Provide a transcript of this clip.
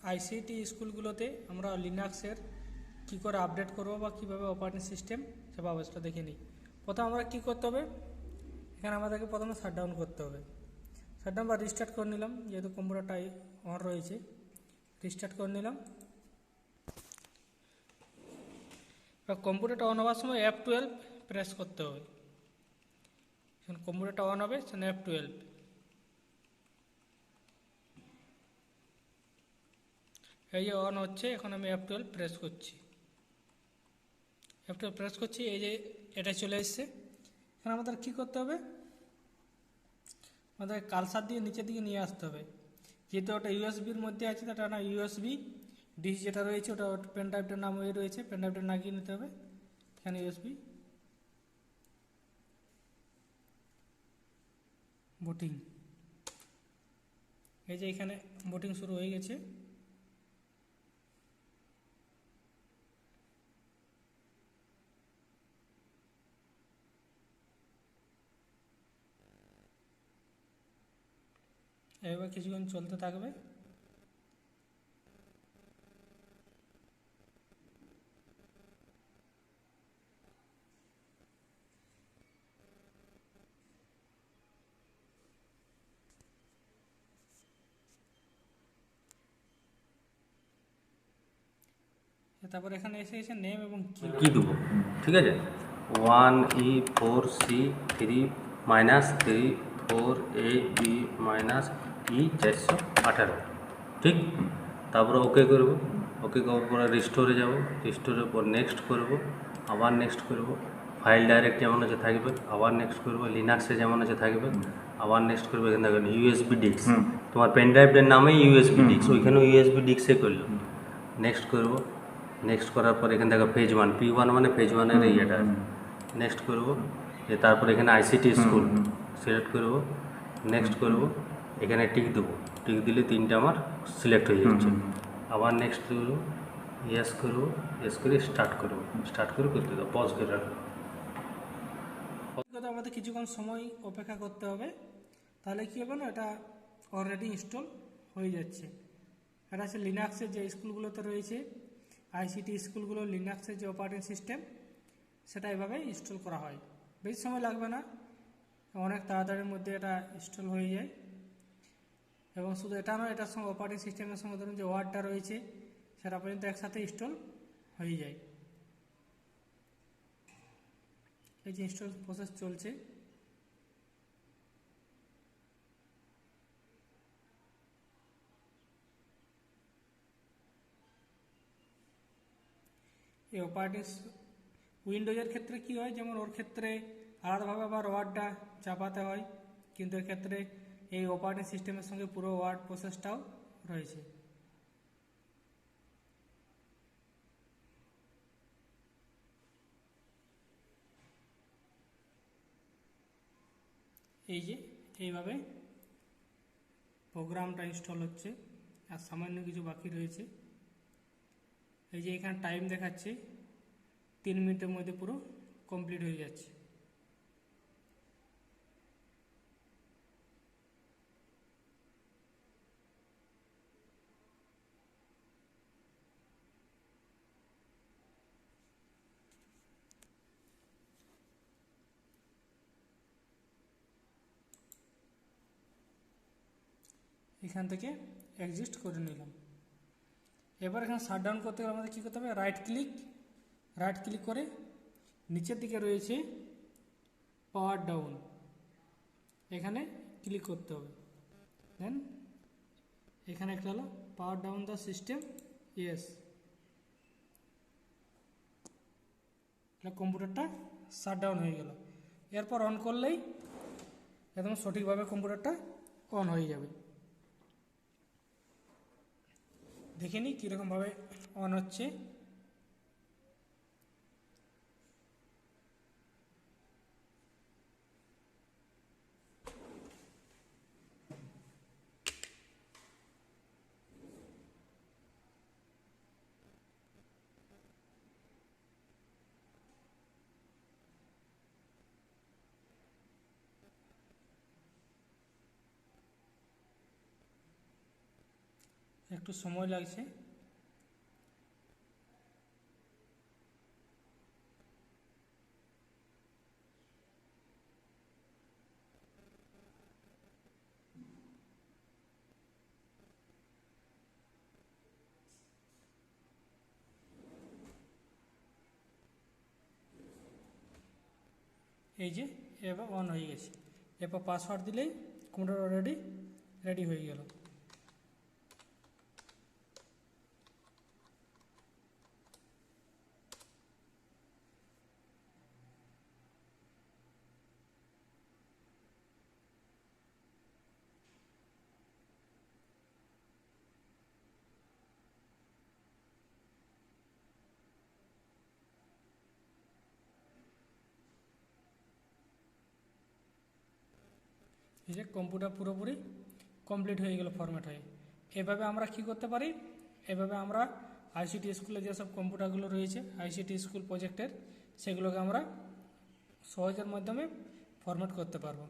ICT স্কুলগুলোতে আমরা লিনাক্সের কী করে আপডেট করব বা কীভাবে অপারেটিং সিস্টেম সেভাবে সেটা দেখে নিই। প্রথমে আমরা কী করতে হবে, এখানে আমাদেরকে প্রথমে শাটডাউন করতে হবে। শাটডাউন বা রিস্টার্ট করে নিলাম, যেহেতু কম্পিউটারটা অন রয়েছে রিস্টার্ট করে নিলাম। এবার কম্পিউটারটা অন হওয়ার সময় F12 প্রেস করতে হবে। যখন কম্পিউটারটা অন হবে সেখানে F12। এই যে অন হচ্ছে, এখন আমি F12 প্রেস করছি। F12 প্রেস করছি, এই যে এটা চলে এসছে। এখন আমাদের কী করতে হবে, আমাদের কালসার দিয়ে নিচের দিকে নিয়ে আসতে হবে। যেহেতু ওটা ইউএসবির মধ্যে আছে, তাটা না ইউএসবি ডিস যেটা রয়েছে ওটা পেন ড্রাইভটার নাম ওই রয়েছে, পেন ড্রাইভটা লাগিয়ে নিতে হবে। এখানে ইউএসবি বুটিং, এই যে এখানে বুটিং শুরু হয়ে গেছে। এবার কিছুক্ষণ চলতে থাকবে। তারপর এখানে এসে এসে নেম এবং কি দেবো, ঠিক আছে। 1E4C3-3-4AB-E418, ঠিক। তারপরে ওকে করব, ওকে করার পরে রিস্টোরে যাব, রিস্টোরের পর নেক্সট করব, আবার নেক্সট করব। ফাইল ডাইরেক্ট যেমন আছে থাকবে, আবার নেক্সট করব। লিনাক্সে যেমন আছে থাকবে, আবার নেক্সট করবো। এখানে দেখবেন ইউএসবি ডিস্ক, তোমার পেন ড্রাইভের নামে ইউএসবি ডিস্ক, ওইখানেও ইউএসবি ডিস্কে করলো। নেক্সট করব, নেক্সট করার পর এখানে দেখো ফেজ 1, P1 মানে ফেজ 1-এর ইয়েটা নেক্সট করব। তারপর এখানে আইসিটি স্কুল সিলেক্ট করব, নেক্সট করব। এখানে টিক দেবো, টিক দিলে 3টে আমার সিলেক্ট হয়ে যাচ্ছে। আবার নেক্সট করব, ইয়েস করব, ইয়েস করে স্টার্ট করব, স্টার্ট করে করতে দেবো, পজ করে রাখবো। আমাদের কিছুক্ষণ সময় অপেক্ষা করতে হবে, তাহলে কী হবে না, এটা অলরেডি ইনস্টল হয়ে যাচ্ছে। এটা হচ্ছে লিনাক্সের যে স্কুলগুলোতে রয়েছে, আইসিটি স্কুলগুলো লিনাক্সের যে অপারেটিং সিস্টেম সেটা এভাবে ইনস্টল করা হয়। বেশি সময় লাগবে না, অনেক তাড়াতাড়ির মধ্যে এটা ইনস্টল হয়ে যায়। এবং শুধু এটা নয়, এটার সঙ্গে অপারেটিং সিস্টেমের সঙ্গে ধরুন যে ওয়ার্ডটা রয়েছে সেটা পর্যন্ত একসাথে ইনস্টল হয়ে যায়। এই যে ইনস্টল প্রসেস চলছে। এই অপারেটিং উইন্ডোজের ক্ষেত্রে কি হয়, যেমন ওর ক্ষেত্রে আলাদাভাবে আবার ওয়ার্ডটা চাপাতে হয়, কিন্তু এর ক্ষেত্রে এই অপারেটিং সিস্টেমের সঙ্গে পুরো ওয়ার্ড প্রসেসটাও রয়েছে। এই যে এইভাবে প্রোগ্রামটা ইনস্টল হচ্ছে, আর সামান্য কিছু বাকি রয়েছে। এই যে এখানে টাইম দেখাচ্ছে, 3 মিনিটের মধ্যে পুরো কমপ্লিট হয়ে যাচ্ছে। এখান থেকে এক্সিস্ট করে নিলাম। এবার এখানে শাটডাউন করতে গেলে আমাদের কী করতে হবে, রাইট ক্লিক করে নিচের দিকে রয়েছে পাওয়ার ডাউন, এখানে ক্লিক করতে হবে। দেন এখানে একটা হলো পাওয়ার ডাউন দ্য সিস্টেম, ইয়েস। কম্পিউটারটা শাটডাউন হয়ে গেল। এরপর অন করলেই একদম সঠিকভাবে কম্পিউটারটা অন হয়ে যাবে। দেখে নিই কীরকমভাবে অন হচ্ছে। একটু সময় লাগছে। এই যে এবার অন হয়ে গেছে। এরপর পাসওয়ার্ড দিলেই কম্পিউটার অলরেডি রেডি হয়ে গেল। এই যে কম্পিউটার পুরোপুরি কমপ্লিট হয়ে গেল ফরম্যাট হয়ে। এভাবে আমরা কি করতে পারি, এভাবে আমরা আইসিটি স্কুলে যেসব কম্পিউটারগুলো রয়েছে আইসিটি স্কুল প্রজেক্টের, সেগুলোকে আমরা সহজের মাধ্যমে ফরম্যাট করতে পারবো।